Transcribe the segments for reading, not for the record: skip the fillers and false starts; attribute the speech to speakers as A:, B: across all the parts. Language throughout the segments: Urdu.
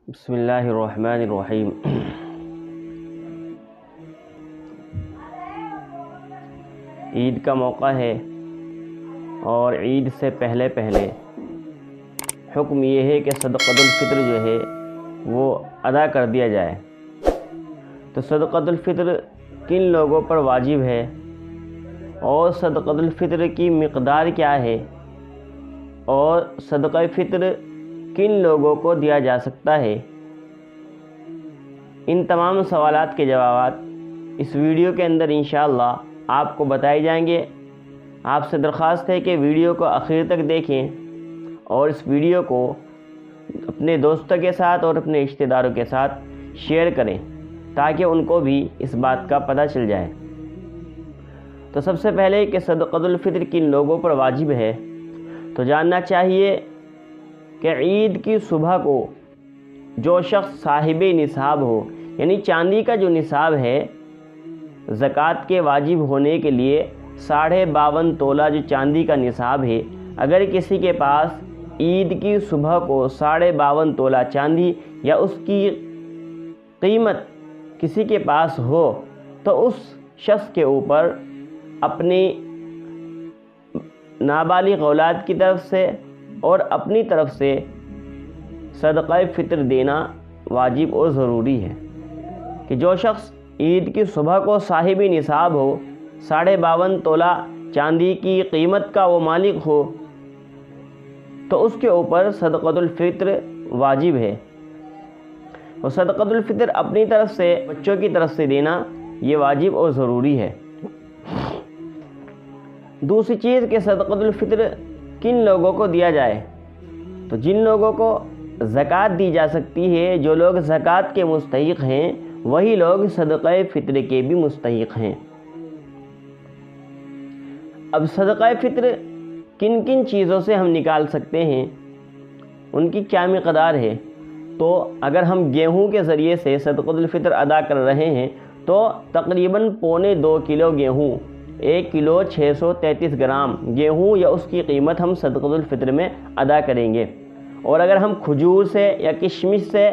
A: بسم اللہ الرحمن الرحیم۔ عید کا موقع ہے اور عید سے پہلے حکم یہ ہے کہ صدقۃ الفطر جو ہے وہ ادا کر دیا جائے۔ تو صدقۃ الفطر کن لوگوں پر واجب ہے اور صدقۃ الفطر کی مقدار کیا ہے اور صدقہ فطر کن لوگوں کو دیا جا سکتا ہے، ان تمام سوالات کے جوابات اس ویڈیو کے اندر انشاءاللہ آپ کو بتائے جائیں گے۔ آپ سے درخواست ہے کہ ویڈیو کو آخر تک دیکھیں اور اس ویڈیو کو اپنے دوستوں کے ساتھ اور اپنے رشتہ داروں کے ساتھ شیئر کریں تاکہ ان کو بھی اس بات کا پتہ چل جائے۔ تو سب سے پہلے کہ صدقۃ الفطر کن لوگوں پر واجب ہے، تو جاننا چاہیے کہ عید کی صبح کو جو شخص صاحب نصاب ہو، یعنی چاندی کا جو نصاب ہے، زکوٰۃ کے واجب ہونے کے لیے 52.5 تولہ جو چاندی کا نصاب ہے، اگر کسی کے پاس عید کی صبح کو 52.5 تولہ چاندی یا اس کی قیمت کسی کے پاس ہو تو اس شخص کے اوپر اپنی نابالغ اولاد کی طرف سے اور اپنی طرف سے صدقہ فطر دینا واجب اور ضروری ہے۔ کہ جو شخص عید کی صبح کو صاحب نصاب ہو، 52.5 تولہ چاندی کی قیمت کا وہ مالک ہو، تو اس کے اوپر صدقۃ الفطر واجب ہے۔ اور صدقۃ الفطر اپنی طرف سے بچوں کی طرف سے دینا یہ واجب اور ضروری ہے۔ دوسری چیز کہ صدقۃ الفطر کن لوگوں کو دیا جائے، تو جن لوگوں کو زکوٰۃ دی جا سکتی ہے، جو لوگ زکوٰۃ کے مستحق ہیں، وہی لوگ صدقہ فطر کے بھی مستحق ہیں۔ اب صدقہ فطر کن کن چیزوں سے ہم نکال سکتے ہیں، ان کی کیا مقدار ہے، تو اگر ہم گیہوں کے ذریعے سے صدقۃ الفطر ادا کر رہے ہیں تو تقریباً 2.25 کلو گیہوں، 1 کلو 633 گرام گیہوں یا اس کی قیمت ہم صدقۃ الفطر میں ادا کریں گے۔ اور اگر ہم کھجور سے یا کشمش سے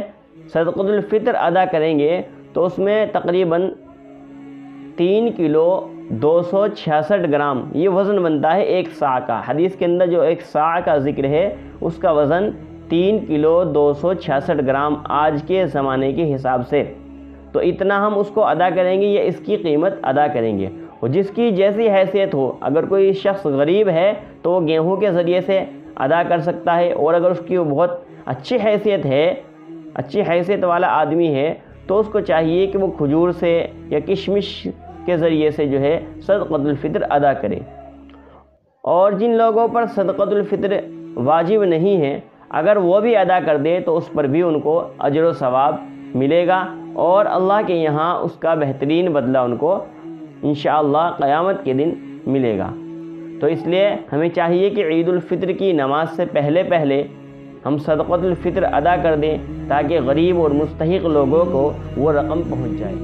A: صدقۃ الفطر ادا کریں گے تو اس میں تقریباً 3 کلو 266 گرام یہ وزن بنتا ہے ایک صاع کا۔ حدیث کے اندر جو ایک صاع کا ذکر ہے اس کا وزن 3 کلو 266 گرام آج کے زمانے کے حساب سے، تو اتنا ہم اس کو ادا کریں گے یا اس کی قیمت ادا کریں گے۔ اور جس کی جیسی حیثیت ہو، اگر کوئی شخص غریب ہے تو وہ گیہوں کے ذریعے سے ادا کر سکتا ہے، اور اگر اس کی وہ بہت اچھی حیثیت ہے، اچھی حیثیت والا آدمی ہے، تو اس کو چاہیے کہ وہ کھجور سے یا کشمش کے ذریعے سے جو ہے صدقۃ الفطر ادا کرے۔ اور جن لوگوں پر صدقۃ الفطر واجب نہیں ہے، اگر وہ بھی ادا کر دے تو اس پر بھی ان کو اجر و ثواب ملے گا اور اللہ کے یہاں اس کا بہترین بدلہ ان کو انشاءاللہ قیامت کے دن ملے گا۔ تو اس لیے ہمیں چاہیے کہ عید الفطر کی نماز سے پہلے ہم صدقۃ الفطر ادا کر دیں تاکہ غریب اور مستحق لوگوں کو وہ رقم پہنچ جائے۔